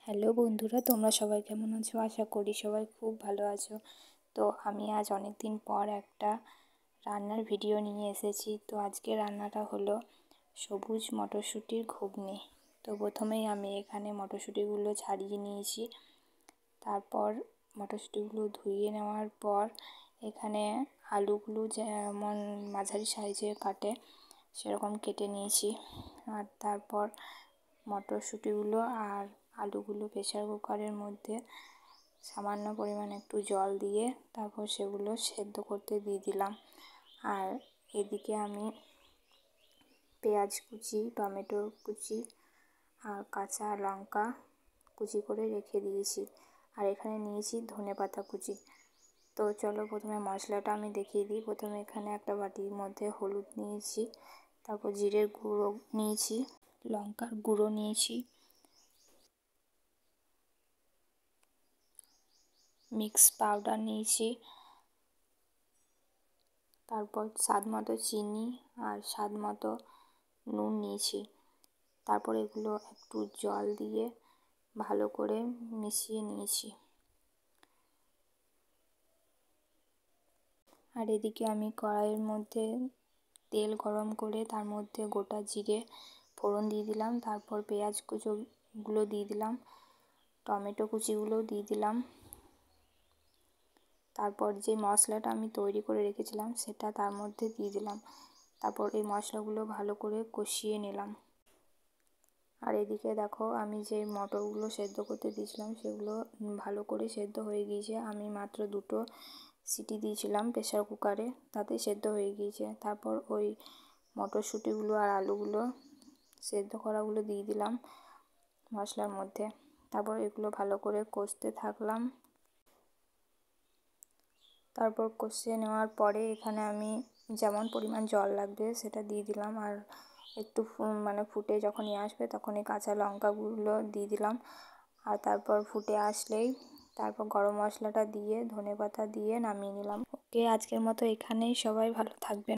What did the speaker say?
Hello বন্ধুরা, তোমরা সবাই কেমন আছো? আশা করি সবাই খুব ভালো আছো। তো আমি আজ অনেক দিন পর একটা রান্নার ভিডিও নিয়ে এসেছি। তো আজকে রান্নাটা হলো সবুজ মটরশুঁটির ঘুগনি। তো প্রথমেই আমি এখানে মটরশুঁটিগুলো ছাড়িয়ে নিয়েছি। তারপর মটরশুঁটিগুলো ধুয়ে নেওয়ার পর এখানে আলুগুলো যেমন মাঝারি সাইজে কাটে সেরকম কেটে নিয়েছি। আর তারপর মটরশুঁটিগুলো আর আলুগুলো প্রেসার কুকারের মধ্যে সামান্য পরিমাণে একটু জল দিয়ে তারপর সেগুলো সেদ্ধ করতে দিয়ে দিলাম। আর এদিকে আমি পেঁয়াজ কুচি, টমেটো কুচি আর কাঁচা লঙ্কা কুচি করে রেখে দিয়েছি। আর এখানে নিয়েছি ধনেপাতা কুচি। তো চলো প্রথমে মশলাটা আমি দেখিয়ে দিই। প্রথমে এখানে একটা বাটির মধ্যে হলুদ নিয়েছি, তারপর জিরের গুঁড়ো নিয়েছি, লঙ্কার গুঁড়ো নিয়েছি, মিক্স পাউডার নিয়েছি, তারপর স্বাদ মতো চিনি আর স্বাদ মতো নুন নিয়েছি। তারপর এগুলো একটু জল দিয়ে ভালো করে মিশিয়ে নিয়েছি। আর এদিকে আমি কড়াইয়ের মধ্যে তেল গরম করে তার মধ্যে গোটা জিরে ফোড়ন দিয়ে দিলাম, তারপর পেঁয়াজ কুচোগুলো দিয়ে দিলাম, টমেটো কুচিগুলোও দিয়ে দিলাম, তারপর যে মশলাটা আমি তৈরি করে রেখেছিলাম সেটা তার মধ্যে দিয়ে দিলাম। তারপর এই মশলাগুলো ভালো করে কষিয়ে নিলাম। আর এদিকে দেখো আমি যে মটরগুলো সেদ্ধ করতে দিয়েছিলাম সেগুলো ভালো করে সেদ্ধ হয়ে গিয়েছে। আমি মাত্র 2টো সিটি দিয়েছিলাম প্রেসার কুকারে, তাতে সেদ্ধ হয়ে গিয়েছে। তারপর ওই মটরশুঁটিগুলো আর আলুগুলো সেদ্ধ করাগুলো দিয়ে দিলাম মশলার মধ্যে। তারপর এগুলো ভালো করে কষতে থাকলাম। তারপর কষিয়ে নেওয়ার পরে এখানে আমি যেমন পরিমাণ জল লাগবে সেটা দিয়ে দিলাম। আর একটু ফুটে যখনই আসবে তখনই কাঁচা লঙ্কাগুলো দিয়ে দিলাম। আর তারপর ফুটে আসলেই তারপর গরম মশলাটা দিয়ে ধনেপাতা দিয়ে নামিয়ে নিলাম। ওকে, আজকের মতো এখানেই। সবাই ভালো থাকবেন।